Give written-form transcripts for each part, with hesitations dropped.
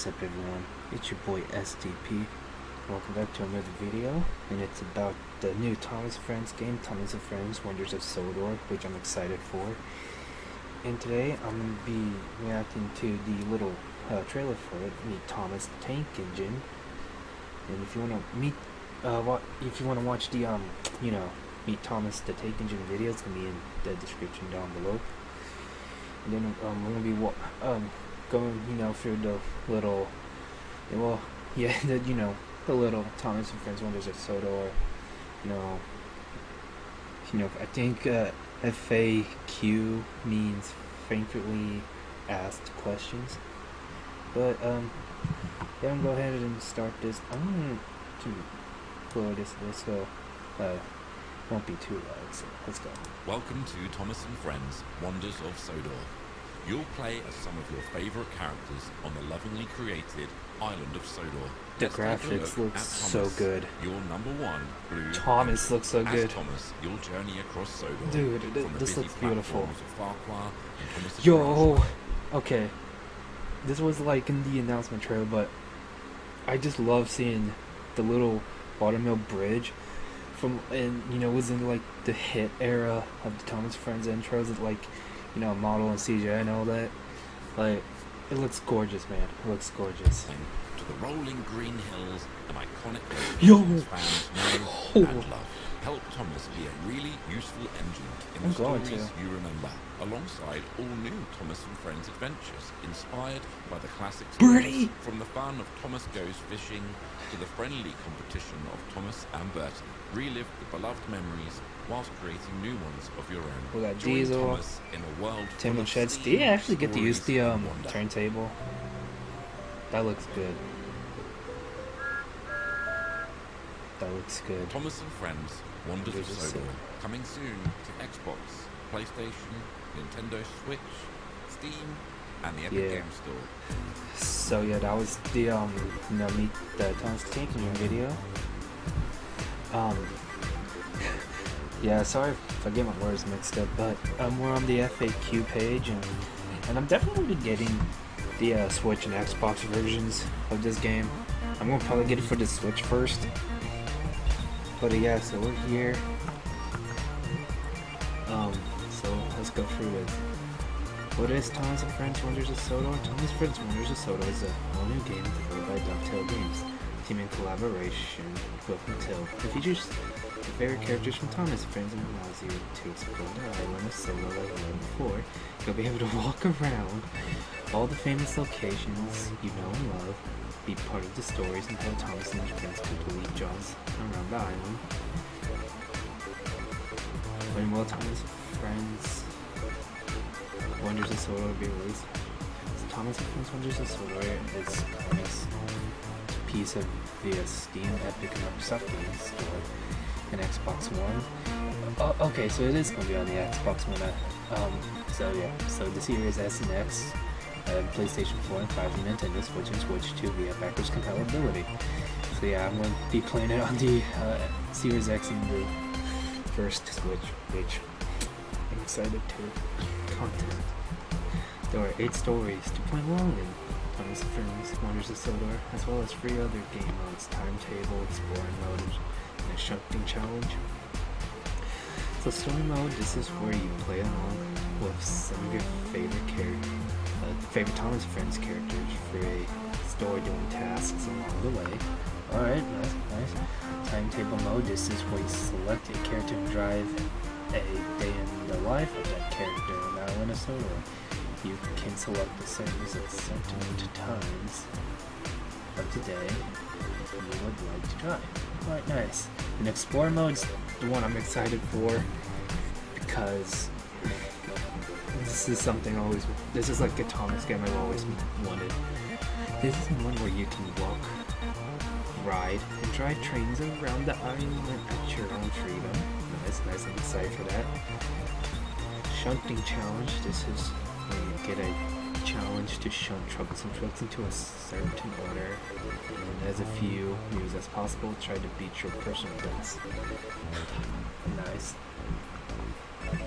What's up everyone, it's your boy SDP. Welcome back to another video, and it's about the new Thomas Friends game, Thomas and Friends Wonders of Sodor, which I'm excited for. And today I'm going to be reacting to the little trailer for it, Meet Thomas the Tank Engine. And if you want to meet, if you want to watch the Meet Thomas the Tank Engine video, it's going to be in the description down below. And then we're going to be going, through the little, the little Thomas and Friends Wonders of Sodor. I think FAQ means frequently asked questions. But I'm gonna go ahead and start this. I'm going to blow this so won't be too loud. So let's go. Welcome to Thomas and Friends Wonders of Sodor. You'll play as some of your favourite characters on the lovingly created island of Sodor. The graphics look so good. Your number one blue. Thomas looks so good. As Thomas, you'll journey across Sodor. Dude, this looks beautiful. Yo, okay. This was like in the announcement trailer, but I just love seeing the little watermill bridge it was in like the hit era of the Thomas Friends intros, Model and CGI and all that. Like, it looks gorgeous, man. It looks gorgeous. To the rolling green hills, an iconic fans know and love. Help Thomas be a really useful engine in the stories you remember, alongside all new Thomas and Friends adventures, inspired by the classic stories. From the fun of Thomas Goes Fishing to the friendly competition of Thomas and Bertie. Relive the beloved memories whilst creating new ones of your own. We got Join Diesel, Thomas in a world Tim and Sheds. Do you actually get to use the turntable? That looks good. That looks good. Thomas and Friends Wonders of Sodor, coming soon to Xbox, PlayStation, Nintendo Switch, Steam, and the Epic Games Store. So yeah, that was the Meet the Thomas the Tank Engine video. Yeah, sorry if I get my words mixed up, but we're on the FAQ page, and I'm definitely getting the Switch and Xbox versions of this game. I'm gonna probably get it for the Switch first. But yeah, so we're here. So let's go through this. What is Thomas and Friends Wonders of Sodor? Thomas and Friends Wonders of Sodor is a all-new game developed by Dovetail Games, team in collaboration with Mattel. It features the favorite characters from Thomas and Friends and allows you to explore the island of Sodor like never before. You'll be able to walk around all the famous locations you know and love, be part of the stories, and how Thomas and his friends complete jobs around the island. When will Thomas and Friends Wonders of Sodor be released? So Thomas and Friends Wonders of Sodor is a piece of the Steam, Epic, and Microsoft Games Store and Xbox One. Okay, so it is going to be on the Xbox One. So the Series S and X, PlayStation 4 and 5, and Nintendo Switch and Switch 2 via backwards compatibility. So yeah, I'm going to be playing it on the Series X and the first Switch, which I'm excited to. Content. There are 8 stories to play along in Thomas and Friends Wonders of Sodor, as well as 3 other game modes: timetable, exploring mode, and a shunting challenge. So story mode, this is where you play along with some of your favorite Thomas and Friends characters for a story, doing tasks along the way. Alright, nice. Timetable mode, this is where you select a character and drive a day in the life of that character on the island of Sodor. You can select the settings at certain times of the day you would like to drive. Alright, nice. And Explore mode's the one I'm excited for, because this is something this is like a Thomas game I've always wanted. This is one where you can walk, ride, and drive trains around the island at your own freedom. Nice, I'm excited for that. Shunting challenge, this is where you get a challenge to shunt troublesome trucks into a certain order, and as few moves as possible, try to beat your personal best. Nice.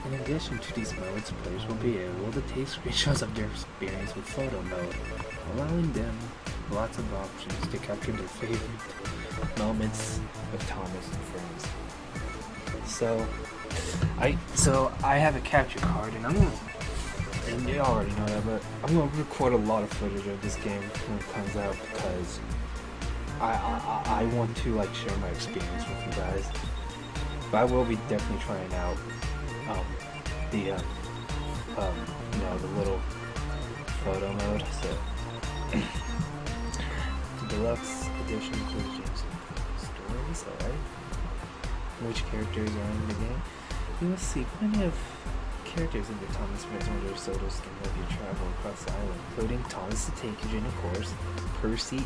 In addition to these modes, players will be able to take screenshots of their experience with photo mode, allowing them lots of options to capture their favorite moments with Thomas and friends. So I have a capture card, and and you already know that, but I'm gonna record a lot of footage of this game when it comes out because I want to like share my experience with you guys. But I will be definitely trying out the little photo mode. So the deluxe edition includes James stories, alright. Which characters are in the game? You will see plenty of characters in the Thomas Wonder Sodor skin help you travel across the island, including Thomas the Tank Engine, of course, Percy,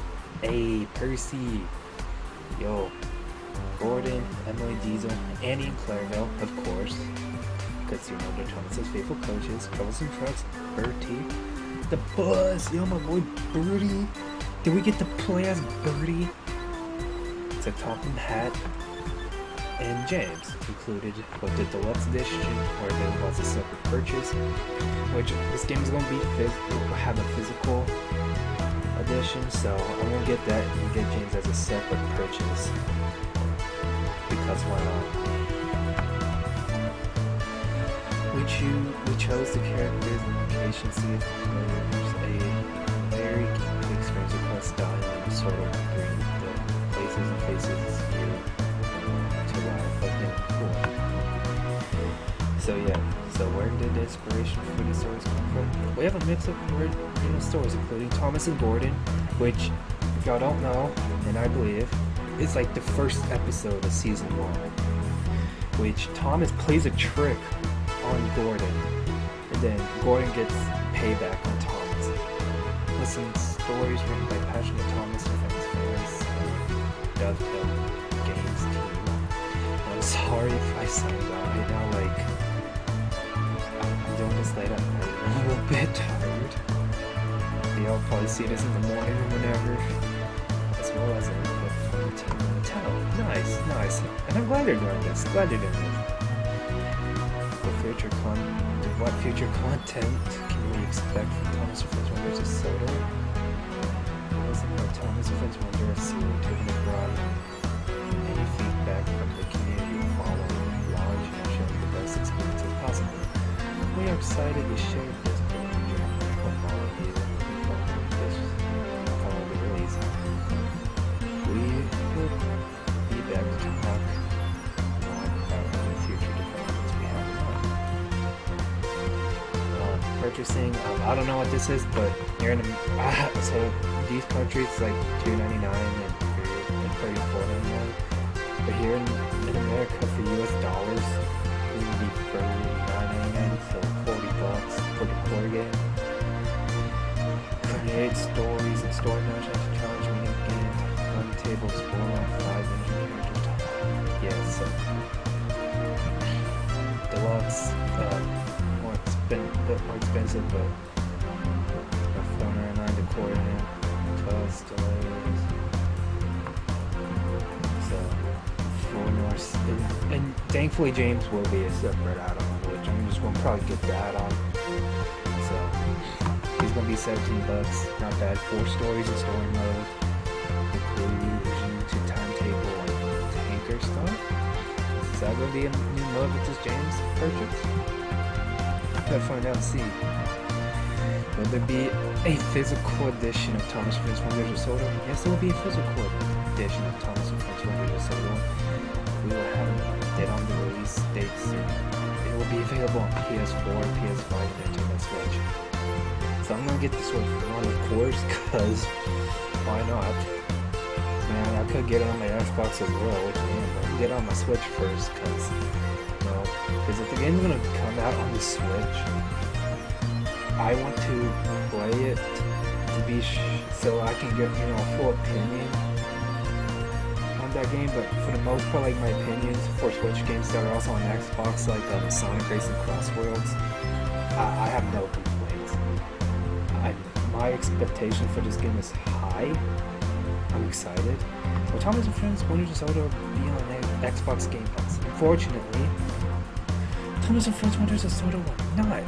yo, Gordon, Emily Diesel, Annie and Clareville, of course, because you know they're Thomas's faithful coaches, Troublesome Trucks, Bertie, the Buzz, yo, my boy Birdie. Did we get to play as Birdie? It's a Topham hat. And James included with the deluxe edition, or available as a separate purchase. Which this game is going to be have a physical edition, so I'm going to get that and get James as a separate purchase. Because why not? We chose the characters and locations to give players a very good experience across the island, sort of bring the places and faces here. So yeah, so where did the inspiration for these stories come from? We have a mix of original stories, including Thomas and Gordon, which, if y'all don't know, and I believe, is like the first episode of season 1, which Thomas plays a trick on Gordon, and then Gordon gets payback on Thomas. Listen, stories written by passionate Thomas fans, Dovetail Games team. I'm sorry if I sound right now, like, I'm doing this late at night, I'm a little bit tired. Y'all probably see this in the morning or whenever, as well as a little bit from the team Mattel. Nice. And I'm glad they're doing this, What future content can we expect from Thomas and Friends Wonders of Sodor? Listen to Thomas and Friends Wonder of Sodor, taking a ride. Any feedback from the community will follow launch and showing the best experience as possible. We are excited to share this program with all of you before the release. We will be back to talk more about any future developments we have in mind. Purchasing, I don't know what this is, but here in so these countries like $2.99 and $34.99. But here in America, for US dollars, this would be $39.99, so $40 for the core game. Create stories and story modes to challenge me again. Run table, explore on 5 characters. Yeah, so deluxe, more expensive, but $4.99 to core game. Cost delays. And thankfully James will be a separate add-on, which I'm just going to probably get the add-on. So he's going to be $17, not bad. 4 stories in story mode, including to timetable and tanker stuff. Is that going to be a new mode with this James purchase? Gotta find out and see. Will there be a physical edition of Thomas and Friends Wonders of Sodor? Yes, there will be a physical edition of Thomas and Friends Wonders of Sodor. We will have an update on the release date soon. It will be available on PS4, PS5, and Nintendo Switch. So I'm gonna get the Switch on, of course, because why not? Man, I could get it on my Xbox as well, which I'm gonna get on my Switch first, because if the game's gonna come out on the Switch, I want to play it to be so I can get a full opinion on that game. But for the most part, like, my opinions for Switch games that are also on Xbox, like Sonic Racing Crossworlds, I have no complaints. My expectation for this game is high. I'm excited. Well, Thomas and Friends Wonders of Sodor will be on Xbox Game Pass. Unfortunately, Thomas and Friends Wonders of Sodor will not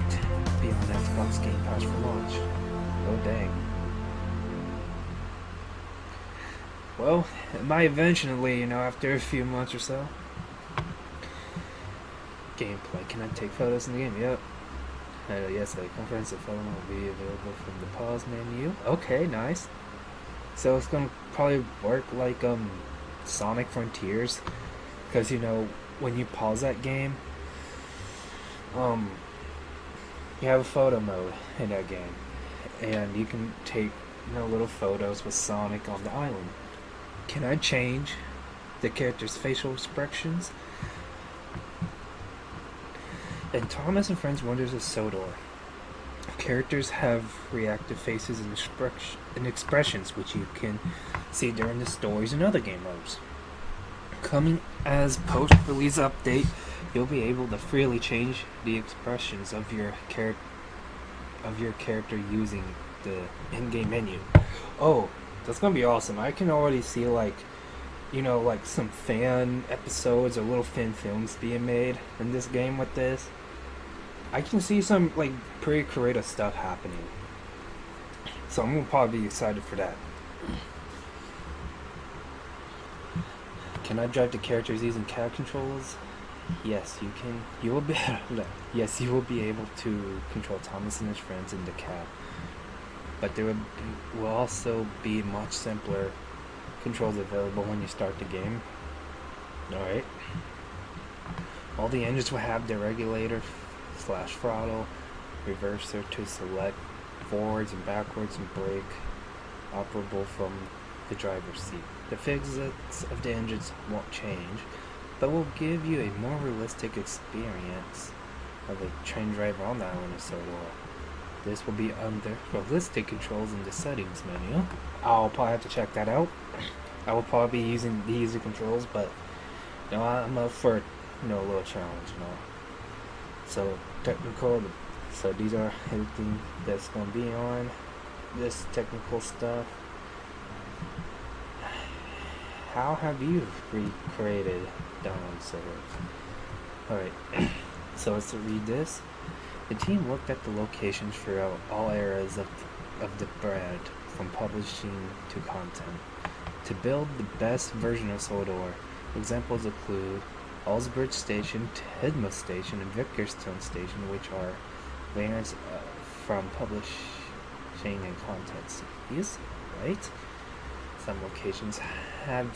be on Xbox Game Pass for launch. Oh dang. Well, it might eventually, after a few months or so. Gameplay. Can I take photos in the game? Yep. Yes, a comprehensive photo will be available from the pause menu. Okay, nice. So it's gonna probably work like Sonic Frontiers, because when you pause that game, you have a photo mode in that game, and you can take little photos with Sonic on the island. Can I change the character's facial expressions? In Thomas and Friends Wonders of Sodor, characters have reactive faces and expressions which you can see during the stories and other game modes. Coming as post-release update, you'll be able to freely change the expressions of your character using the in-game menu. Oh, that's gonna be awesome! I can already see like some fan episodes or little fan films being made in this game with this. I can see some like pretty creative stuff happening. So I'm gonna probably be excited for that. Can I drive the characters using cab controls? Yes, you can. You will be. Yes, you will be able to control Thomas and his friends in the cab. But there will also be much simpler controls available when you start the game. Alright. All the engines will have their regulator / throttle, reverser to select forwards and backwards, and brake operable from the driver's seat. The physics of the engines won't change, but will give you a more realistic experience of a train driver on the island of Sodor. This will be under realistic controls in the settings menu. I'll probably have to check that out. I will probably be using the easy controls, but I'm up for a little challenge, So technical. So these are everything that's gonna be on this technical stuff. How have you recreated Dawn Sodor? Alright, so let's read this. The team looked at the locations throughout all eras of the brand, from publishing to content, to build the best version of Sodor. Examples include Allsbridge Station, Tidmouth Station, and Vickerstone Station, which are variants from publishing and content series, right? Some locations have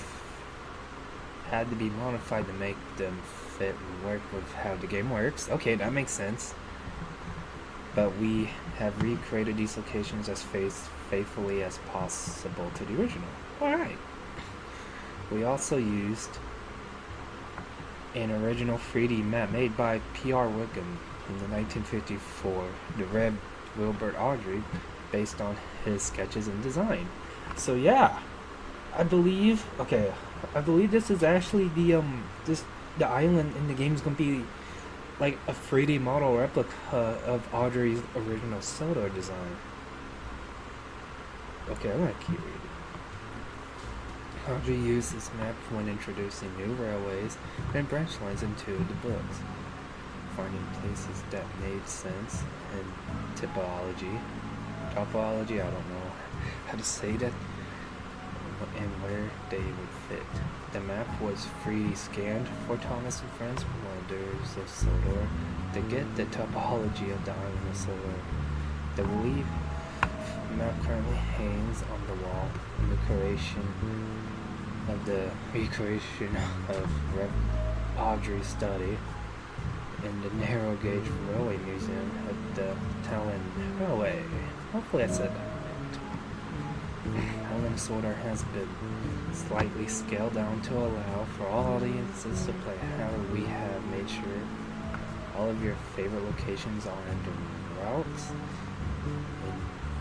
had to be modified to make them fit and work with how the game works. Okay, that makes sense. But we have recreated these locations as faithfully as possible to the original. Alright. We also used an original 3D map made by P.R. Wickham in the 1954, the Red Wilbert Audrey, based on his sketches and design. So yeah, I believe this is actually the island in the game is gonna be like a 3D model replica of Audrey's original Sodor design. Okay, I'm gonna keep reading. Audrey used this map when introducing new railways and branch lines into the books, finding places that made sense and topology, I don't know how to say that, and where they would fit. The map was 3D scanned for Thomas and Friends Wonders of Sodor to get the topology of the island of Sodor. The relief map currently hangs on the wall in the recreation of Audrey's study in the narrow gauge railway museum at the Talon Railway. Hopefully I said that right. Island Sodor has been slightly scaled down to allow for all audiences to play. However, we have made sure all of your favorite locations are in routes, and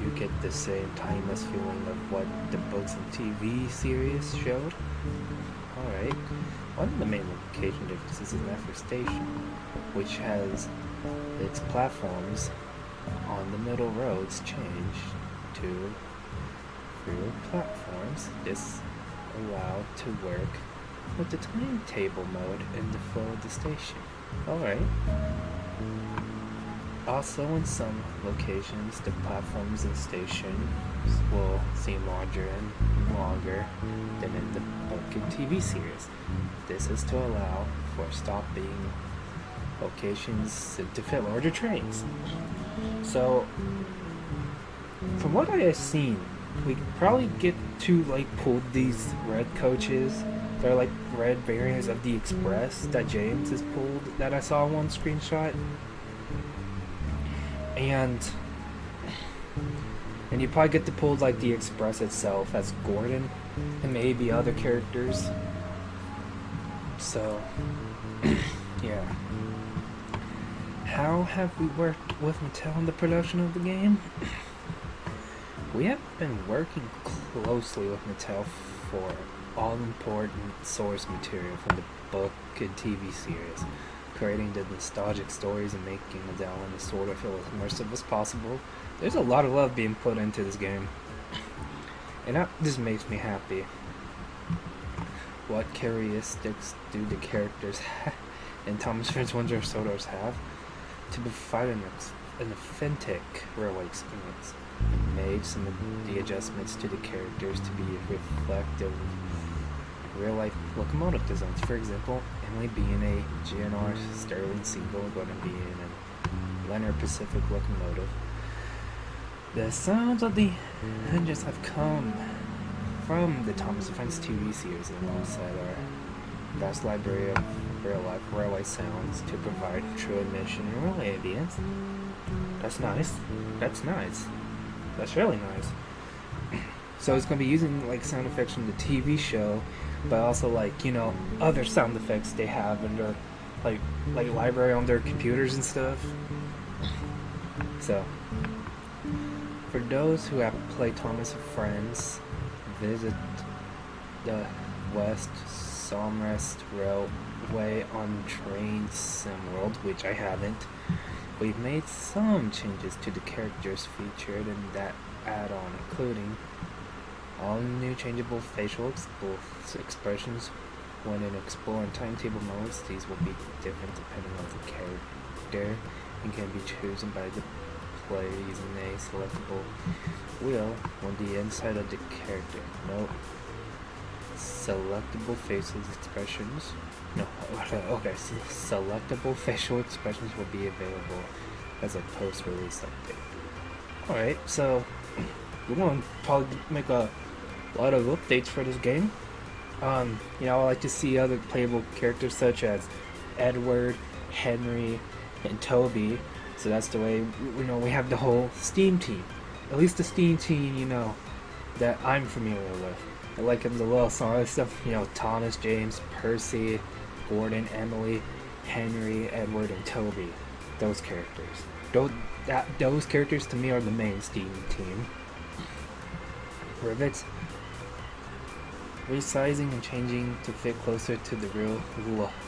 you get the same timeless feeling of what the books and TV series showed. Alright, one of the main location differences is Netflix Station, which has its platforms on the middle roads changed to through platforms. This allowed to work with the timetable mode in the flow of the station. Alright. Also, in some locations, the platforms and stations will seem larger and longer than in the book and TV series. This is to allow for stopping locations to fit larger trains. So, from what I have seen, we could probably get to like pull these red coaches. They're like red variants of the Express that James has pulled that I saw in one screenshot. And you probably get to pull like the Express itself as Gordon and maybe other characters. So yeah. How have we worked with Mattel on the production of the game? We have been working closely with Mattel for all important source material from the book and TV series, creating the nostalgic stories and making Mattel and the Sodor feel as immersive as possible. There's a lot of love being put into this game, and that just makes me happy. What characteristics do the characters in Thomas Friends Wonder of Sodor's have to provide an authentic railway experience? Made some of the adjustments to the characters to be reflective of real-life locomotive designs. For example, Emily being a GNR Sterling single, Gordon being a Leonard Pacific locomotive. The sounds of the engines have come from the Thomas Friends TV series alongside our vast library of real-life railway sounds to provide true emission and railway ambience. That's nice. That's nice. That's really nice. So it's going to be using like sound effects from the TV show, but also like, you know, other sound effects they have in their like library on their computers and stuff. So for those who have played Thomas and Friends, visit the West Somrest Railway on Train Sim World, which I haven't. We've made some changes to the characters featured in that add-on, including all new changeable facial expressions when in Explore and Timetable modes. These will be different depending on the character and can be chosen by the player using a selectable wheel on the inside of the character. Note, selectable facial expressions. No, okay, so selectable facial expressions will be available as a post-release update. Alright, so we're going to probably make a lot of updates for this game. You know, I like to see other playable characters such as Edward, Henry, and Toby. So that's the way, you know, we have the whole Steam team. At least the Steam team, you know, that I'm familiar with. I like the little song stuff, you know, Thomas, James, Percy, Gordon, Emily, Henry, Edward, and Toby. Those characters. Those characters to me are the main Steam team. Rivets. Resizing and changing to fit closer to the real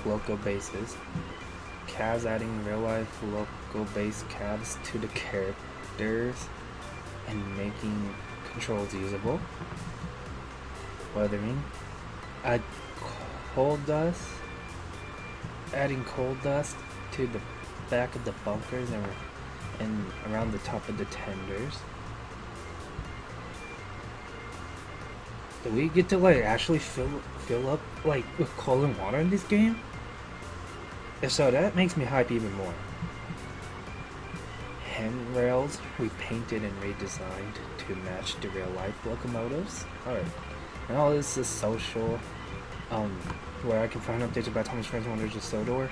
local bases. Cabs, adding real life local base cabs to the characters and making controls usable. Weathering. Adding coal dust to the back of the bunkers and around the top of the tenders. Do we get to like actually fill up like with coal and water in this game? If so, that makes me hype even more. Handrails we painted and redesigned to match the real life locomotives. Alright. And all this is social, where I can find updates about Thomas Friends Wonders of Sodor.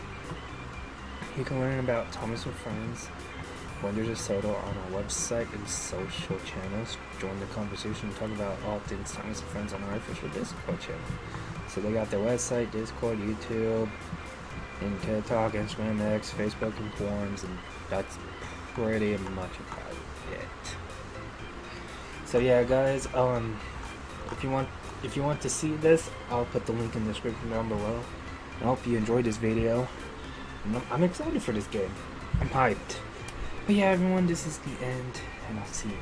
You can learn about Thomas and Friends Wonders of Sodor on our website and social channels. Join the conversation and talk about all things Thomas and Friends on our official Discord channel. So they got their website, Discord, YouTube, and TikTok, Instagram, X, Facebook, and forums, and that's pretty much about it. So yeah, guys, if you want to see this, I'll put the link in the description down below. I hope you enjoyed this video. I'm excited for this game. I'm hyped. But yeah, everyone, this is the end, and I'll see you.